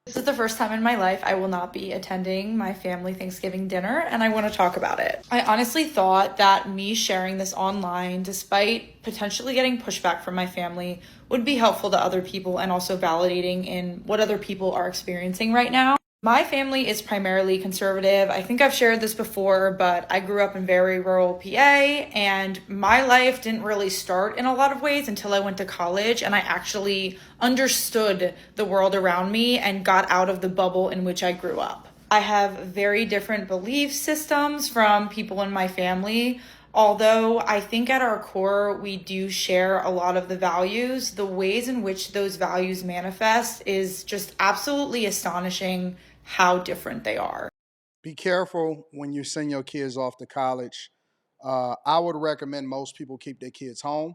This is the first time in my life I will not be attending my family Thanksgiving dinner, and I want to talk about it. I honestly thought that me sharing this online, despite potentially getting pushback from my family, would be helpful to other people and also validating in what other people are experiencing right now. My family is primarily conservative. I think I've shared this before, but I grew up in very rural PA, and my life didn't really start in a lot of ways until I went to college and I actually understood the world around me and got out of the bubble in which I grew up. I have very different belief systems from people in my family. Although I think at our core, we do share a lot of the values, the ways in which those values manifest is just absolutely astonishing how different they are. Be careful when you send your kids off to college. I would recommend most people keep their kids home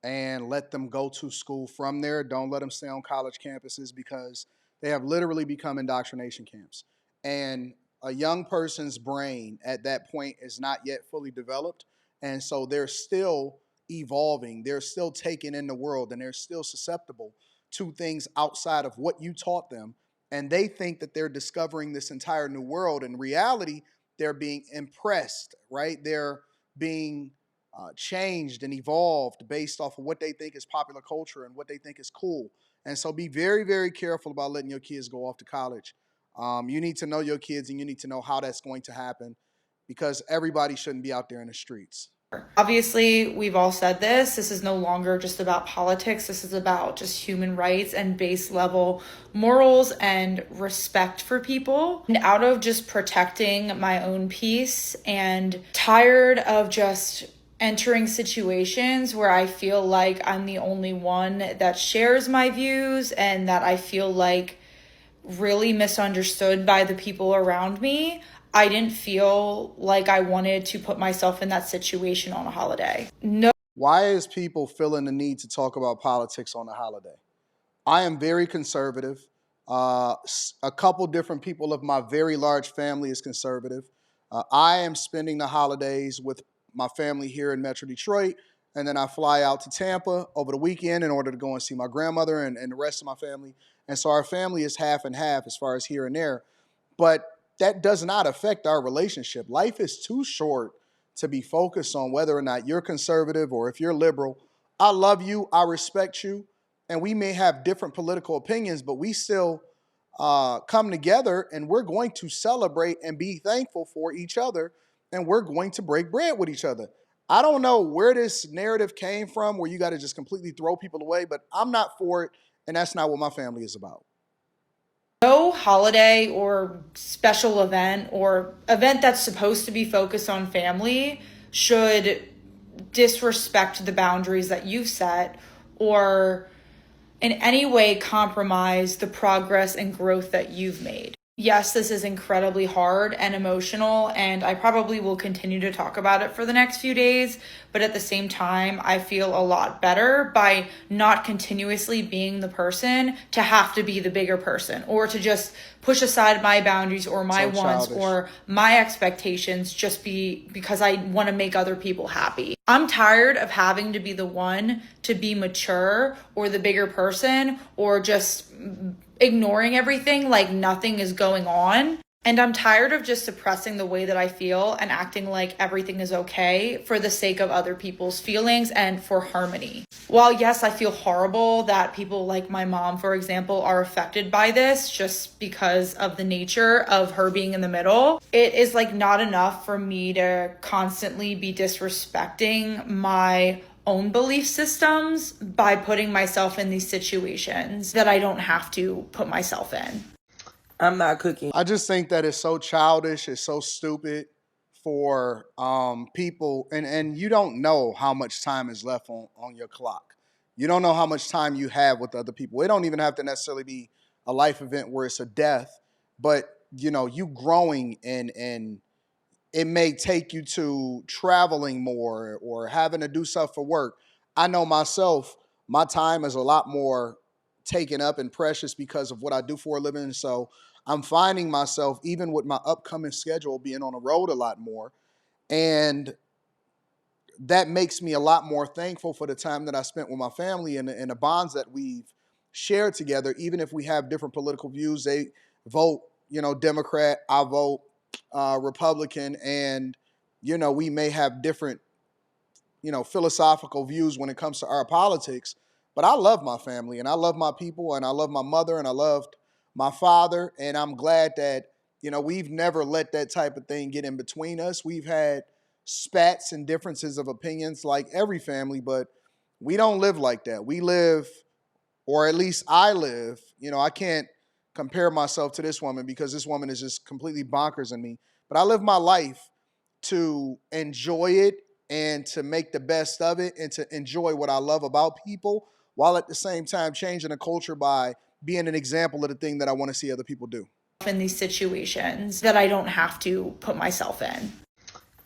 and let them go to school from there. Don't let them stay on college campuses because they have literally become indoctrination camps. And a young person's brain at that point is not yet fully developed. And so they're still evolving, they're still taking in the world, and they're still susceptible to things outside of what you taught them. And they think that they're discovering this entire new world. In reality, they're being impressed, right? They're being changed and evolved based off of what they think is popular culture and what they think is cool. And so be very, very careful about letting your kids go off to college. You need to know your kids and you need to know how that's going to happen because everybody shouldn't be out there in the streets. Obviously, we've all said this. This is no longer just about politics. This is about just human rights and base level morals and respect for people. And out of just protecting my own peace and tired of just entering situations where I feel like I'm the only one that shares my views and that I feel like really misunderstood by the people around me. I didn't feel like I wanted to put myself in that situation on a holiday. No. Why is people feeling the need to talk about politics on a holiday? I am very conservative. A couple different people of my very large family is conservative. I am spending the holidays with my family here in Metro Detroit, and then I fly out to Tampa over the weekend in order to go and see my grandmother and the rest of my family. And so our family is half and half as far as here and there. But that does not affect our relationship. Life is too short to be focused on whether or not you're conservative or if you're liberal. I love you, I respect you, and we may have different political opinions, but we still come together and we're going to celebrate and be thankful for each other and we're going to break bread with each other. I don't know where this narrative came from where you got to just completely throw people away, but I'm not for it, and that's not what my family is about. No holiday or special event or event that's supposed to be focused on family should disrespect the boundaries that you've set or in any way compromise the progress and growth that you've made. Yes, this is incredibly hard and emotional, and I probably will continue to talk about it for the next few days. But at the same time, I feel a lot better by not continuously being the person to have to be the bigger person or to just push aside my boundaries or my So wants childish. or my expectations just because I want to make other people happy. I'm tired of having to be the one to be mature or the bigger person or just ignoring everything like nothing is going on. And I'm tired of just suppressing the way that I feel and acting like everything is okay for the sake of other people's feelings and for harmony. While, yes, I feel horrible that people like my mom, for example, are affected by this just because of the nature of her being in the middle, it is like not enough for me to constantly be disrespecting my own belief systems by putting myself in these situations that I don't have to put myself in. I'm not cooking. I just think that it's so childish, it's so stupid for people, and you don't know how much time is left on your clock. You don't know how much time you have with other people. It don't even have to necessarily be a life event where it's a death, but you know, you growing and it may take you to traveling more or having to do stuff for work. I know myself, my time is a lot more taken up and precious because of what I do for a living. So I'm finding myself, even with my upcoming schedule, being on the road a lot more. And that makes me a lot more thankful for the time that I spent with my family and the bonds that we've share together, even if we have different political views. They vote, Democrat, I vote Republican, and we may have different philosophical views when it comes to our politics. But I love my family and I love my people and I love my mother and I loved my father. And I'm glad that, we've never let that type of thing get in between us. We've had spats and differences of opinions like every family, but we don't live like that. We live, or at least I live, I can't compare myself to this woman because this woman is just completely bonkers in me. But I live my life to enjoy it and to make the best of it and to enjoy what I love about people while at the same time changing the culture by being an example of the thing that I want to see other people do. In these situations that I don't have to put myself in.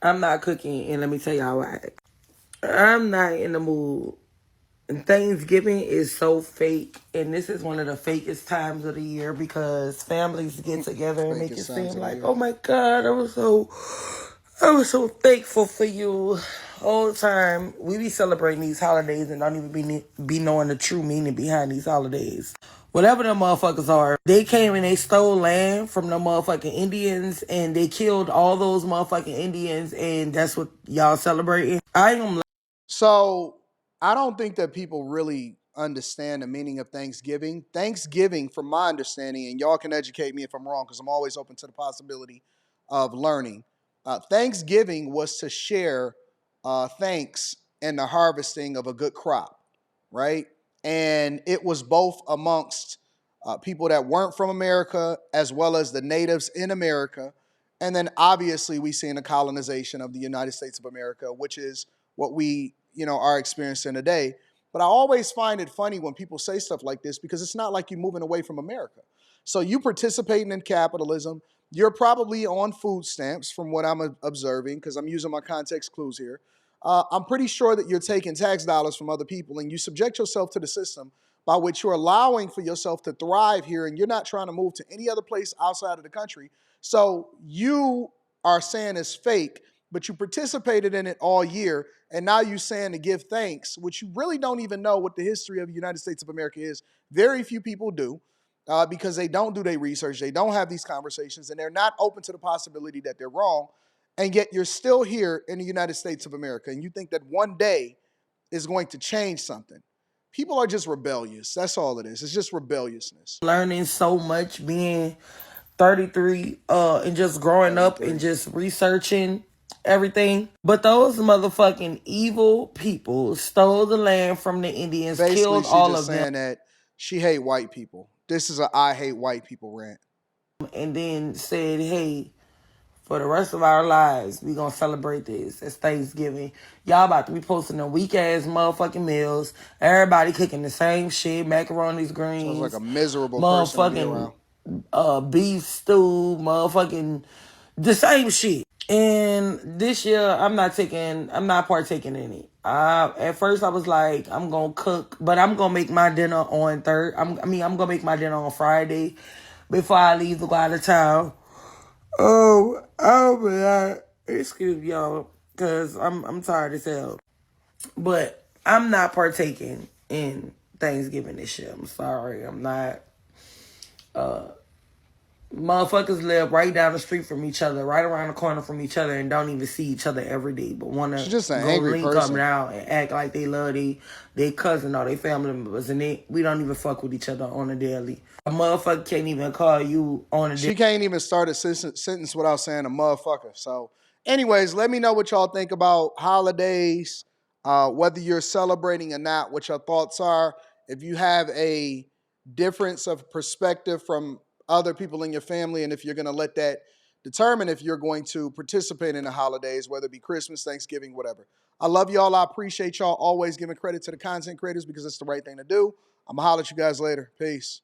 I'm not cooking, and let me tell y'all why. I'm not in the mood. And Thanksgiving is so fake, and this is one of the fakest times of the year because families get together and make it seem like, oh my God, I was so thankful for you all the time. We be celebrating these holidays and don't even be knowing the true meaning behind these holidays. Whatever them motherfuckers are, they came and they stole land from the motherfucking Indians and they killed all those motherfucking Indians, and that's what y'all celebrating. So I don't think that people really understand the meaning of Thanksgiving. Thanksgiving, from my understanding, and y'all can educate me if I'm wrong because I'm always open to the possibility of learning. Thanksgiving was to share thanks in the harvesting of a good crop, right? And it was both amongst people that weren't from America as well as the natives in America. And then obviously we see in the colonization of the United States of America, which is what we are experiencing today. But I always find it funny when people say stuff like this because it's not like you're moving away from America. So you participating in capitalism. You're probably on food stamps from what I'm observing because I'm using my context clues here. I'm pretty sure that you're taking tax dollars from other people and you subject yourself to the system by which you're allowing for yourself to thrive here and you're not trying to move to any other place outside of the country. So you are saying it's fake, but you participated in it all year, and now you're saying to give thanks, which you really don't even know what the history of the United States of America is. Very few people do because they don't do their research, they don't have these conversations, and they're not open to the possibility that they're wrong, and yet you're still here in the United States of America, and you think that one day is going to change something. People are just rebellious. That's all it is. It's just rebelliousness. Learning so much being 33 and just growing 33. Up and just researching everything. But those motherfucking evil people stole the land from the Indians, basically, killed all of them. Saying that she hate white people. This is a I hate white people rant. And then said, hey, for the rest of our lives, we gonna celebrate this. It's Thanksgiving. Y'all about to be posting them weak-ass motherfucking meals. Everybody cooking the same shit. Macaroni's, greens. Sounds like a miserable person to be around. Beef stew, motherfucking the same shit. And this year, I'm not partaking in it. At first, I was like, I'm gonna cook, but I'm gonna make my dinner on I'm gonna make my dinner on Friday before I leave to go out of town. Excuse me, y'all, because I'm tired as hell. But I'm not partaking in Thanksgiving this year. I'm sorry. I'm not. Motherfuckers live right down the street from each other, right around the corner from each other, and don't even see each other every day, but want to go link up now and act like they love they cousin or they family members, and we don't even fuck with each other on a daily. A motherfucker can't even call you on a daily. She can't even start a sentence without saying a motherfucker. So, anyways, let me know what y'all think about holidays, whether you're celebrating or not, what your thoughts are. If you have a difference of perspective from other people in your family, and if you're going to let that determine if you're going to participate in the holidays, whether it be Christmas, Thanksgiving, whatever. I love y'all. I appreciate y'all always giving credit to the content creators because it's the right thing to do. I'm going to holler at you guys later. Peace.